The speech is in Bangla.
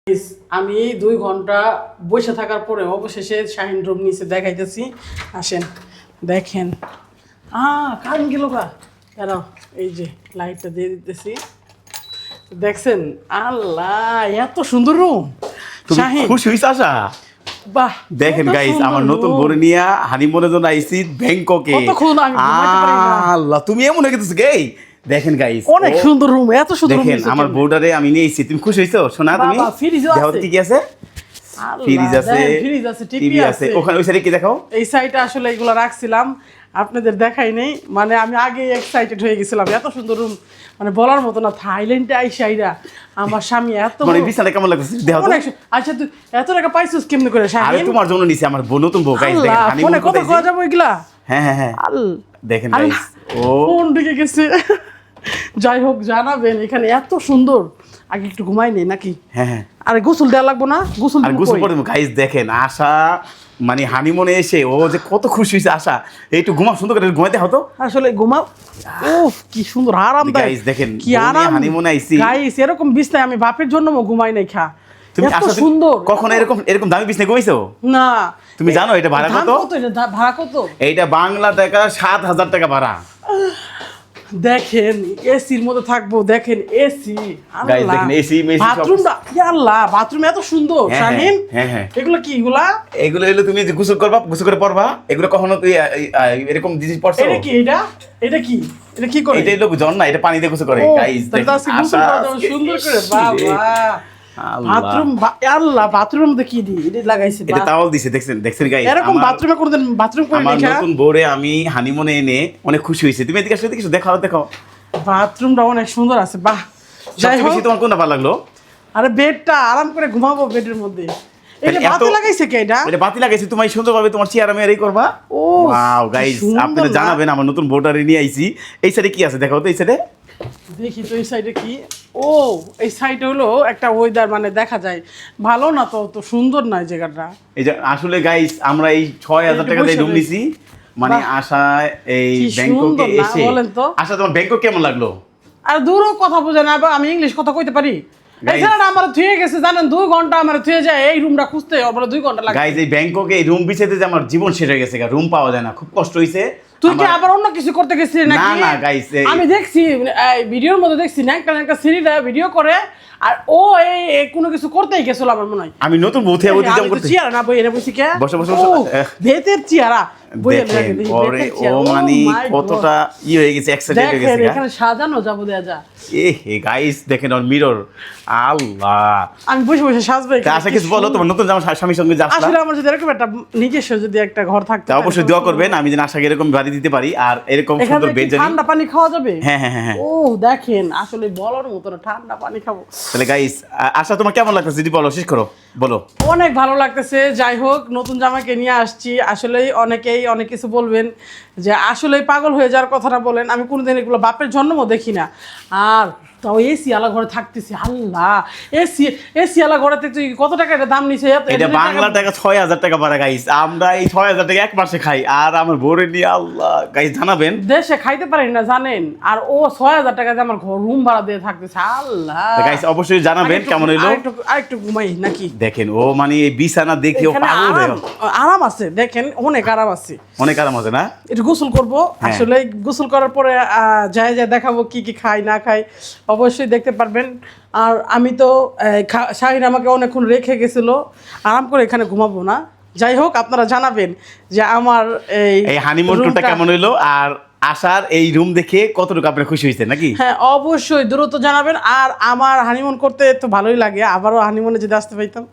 আমি 2 ঘন্টা বসে থাকার পরে অবশেষে শাহিন রুম নিচে দেখাইতেছি। আসেন দেখেন। কারেন্ট গেল গা, দাঁড়াও, এই যে লাইটটা দিয়ে দিতেছি, দেখছেন? আল্লাহ, এত সুন্দর রুম। শাহিন খুশি হইছ আশা? বাহ, দেখেন গাইস, আমার নতুন বড় নিয়া হানিমুনের জন্য আইছি ব্যাংককে। আল্লাহ, তুমি এমন হয়ে গেছিস গেই। দেখেন গাইস, অনেক সুন্দর রুম, এত সুন্দর রুম। দেখেন আমার বউটারে আমি নিয়েছি। তুমি খুশি হইছো? শোনা তুমি দেখো কি কি আছে। ফ্রিজ আছে, টিভি আছে। ওখানে ওই সাইডে কি দেখাও? এই সাইডে আসলে এগুলো রাখছিলাম, আপনাদের দেখাই নেই। মানে আমি আগে এক্সাইটেড হয়ে গেছিলাম, এত সুন্দর রুম, মানে বলার মতো না। থাইল্যান্ডে আইসাইরা আমার স্বামী এত মানে বিছানা কেমন লাগছে দেখো তো। আচ্ছা, তুই এত টাকা পাইছিস কেমনে করে? আরে তোমার জন্য নিছি, আমার নতুন বউ। গাইস দেখেন হানিমুন কত করা যাবে এগুলা। হ্যাঁ দেখেন গাইস, ও ফোন ঢুকে গেছে। যাই হোক, জানাবেন এখানে এত সুন্দর। আগে একটু ঘুমাই নেই নাকি? হ্যাঁ। আরে গোসল দেওয়া লাগবো না? গোসল করে গাইস দেখেন, আশা মানে হানিমুনে এসে ও যে কত খুশি হয়েছে। আশা একটু ঘুমাও, সুন্দর করে ঘুমাইতে হতো। আসলে ঘুমাও। উফ, কি সুন্দর আরামদায়ক। গাইস দেখেন, কি আরাম। হানিমুনে আইছি গাইস, এরকম বিছনায় আমি বাপের জন্য ঘুমাই নাই। তুমি এত সুন্দর। কখনো এরকম দামি বিছনায় ঘুমাইছো? না। তুমি জানো এটা ভাড়া কত? ভাড়া কত? এইটা বাংলা টাকা 7,000 টাকা ভাড়া। দেখেন এসির মধ্যে থাকবো, দেখেন এসি। গাইস দেখেন এসি মেসি সব। বাথরুমটা, ইয়া আল্লাহ, বাথরুম এত সুন্দর। শাহিন, হ্যাঁ এগুলো কি? এগুলো হলো তুমি যে গোসল করবা, গোসল করে পড়বা। এগুলো কখনো তুই এরকম জিনিস পড়ছো? এটা কি? এটা কি? এটা কি করে? এটা হলো ঝর্ণা, এটা পানি দিয়ে গোসল করে। গাইস দেখেন সুন্দর করে। বাবা, বাথরুম, আল্লাহ, বাথরুমের মধ্যে কি দি এটা লাগাইছে? এটা তাওয়াল দিছে। দেখছেন গাইস, এরকম বাথরুমে কোনদিন বাথরুম করে আমার নতুন বউরে আমি হানিমুনে এনে অনেক খুশি হইছে। তুমি এদিকে আসলে কিছু দেখো। বাথরুমটা অনেক সুন্দর আছে। বাহ, যাই হোক। বেশি তোমার কোনটা ভালো লাগলো? আরে বেডটা, আরাম করে ঘুমাবো বেডের মধ্যে। এটা বাতি লাগাইছে কে? এটা বাতি লাগাইছে। তুমি সুন্দরভাবে তোমার চেয়ার আমি এরই করবা। ওয়াও গাইস, আপনারা জানাবেন আমার নতুন বউটারে নিয়ে আইছি। এই সাইডে কি আছে দেখাও তো। এই সাইডে দেখি তো, এই সাইডে কি? এই সাইডে হলো একটা ওয়েদার, মানে দেখা যায় ভালো না। তো সুন্দর না জায়গাটা। এই যে আসলে গাইস, আমরা এই 6,000 টাকা দিয়ে রুম নিছি। মানে আশা এই ব্যাংককে এসে, আশা তোমার ব্যাংকক কেমন লাগলো? আর দূরও কথা বোঝে না, আমি ইংলিশ কথা কইতে পারি। এছাড়া আমার থুয়ে গেছে, জানেন, 2 ঘন্টা আমার থুয়ে যায় এই রুমটা খুঁজতে। আমার 2 ঘন্টা লাগে। গাইস এই ব্যাংককে এই রুম বিছাইতে যে আমার জীবন শেষ হয়ে গেছে। রুম পাওয়া যায় না, খুব কষ্ট হইছে। তুই কি আবার অন্য কিছু করতে গেছিস নাকি? না গাইস, আমি দেখছি ভিডিওর মধ্যে, দেখছি একটা সিরিজে ভিডিও করে, আর ও এই কোনো কিছু করতেই গেছিল আমার মনে হয়। আমি নতুন বউতে অতিক্রম করতে চেয়ার না বই এনে বসি কে? বসে ভেতের চেয়ারা ও মানে কতটা হয়ে গেছে, এক্সাইটেড হয়ে গেছে। এখানে সাজানো যাবো দেয়া যা। গাইস দেখেন ওর মিরর। আল্লাহ, আমি বসে সাজবে। আশা কিছু বলো, তোমার নতুন স্বামীর সঙ্গে যাচ্ছ। আসলে আমার যদি এরকম একটা নিজস্ব যদি একটা ঘর থাকতো, অবশ্যই দোয়া করবেন আমি যেন আশাকে এরকম বাড়ি দিতে পারি, আর এরকম সুন্দর বেড জানি। ঠান্ডা পানি খাওয়া যাবে? হ্যাঁ। দেখেন, আসলে বলার মতো না, ঠান্ডা পানি খাবো। তাহলে গাইস, আশা তোমার কেমন লাগতেছে যদি বলো, শেষ করো, বলো। অনেক ভালো লাগতেছে। যাই হোক, নতুন জামাইকে নিয়ে আসছি। আসলেই অনেকেই অনেক কিছু বলবেন যে আসলেই পাগল হয়ে যাওয়ার কথাটা বলেন। আমি কোনোদিন এগুলো বাপের জন্মও দেখি না। আর তাও এসি আলা ঘরে থাকতেছি। আল্লাহ, এসি আলা ঘরেতে তুই কত টাকা এটা দাম নিছে? এটা বাংলা টাকা 6,000 টাকা ভাড়া গাইস। আমরা এই 6,000 টাকা এক মাসে খাই। আর আমার বোরে নিয়ে আল্লাহ গাইস, জানাবেন দেশে খাইতে পারি না জানেন। আর ও 6,000 টাকা দিয়ে আমার ঘর রুম ভাড়া দিয়ে থাকতেছে। আল্লাহ গাইস, অবশ্যই জানাবেন কেমন হইলো। আরেকটু ঘুমাই নাকি? দেখেন ও মানে এই বিছানা দেখে ও পাগল হয়ে গেল। আরাম আছে, দেখেন অনেক আরাম আছে। অনেক আরাম আছে না? একটু গোসল করবো। আসলে গোসল করার পরে যায় দেখাবো কি কি খাই না খাই, অবশ্যই দেখতে পারবেন। আর আমি তো শাহিন আমাকে অনেকক্ষণ রেখে গেছিল, আরাম করে এখানে ঘুমাবো না। যাই হোক, আপনারা জানাবেন যে আমার এই হানিমুন টুরটা কেমন হইলো, আর আশার এই রুম দেখে কতটুকু আপনারা খুশি হয়েছেন নাকি? হ্যাঁ, অবশ্যই দ্রুত জানাবেন। আর আমার হানিমুন করতে তো ভালোই লাগে, আবারও হানিমুনে যদি আসতে পাইতাম।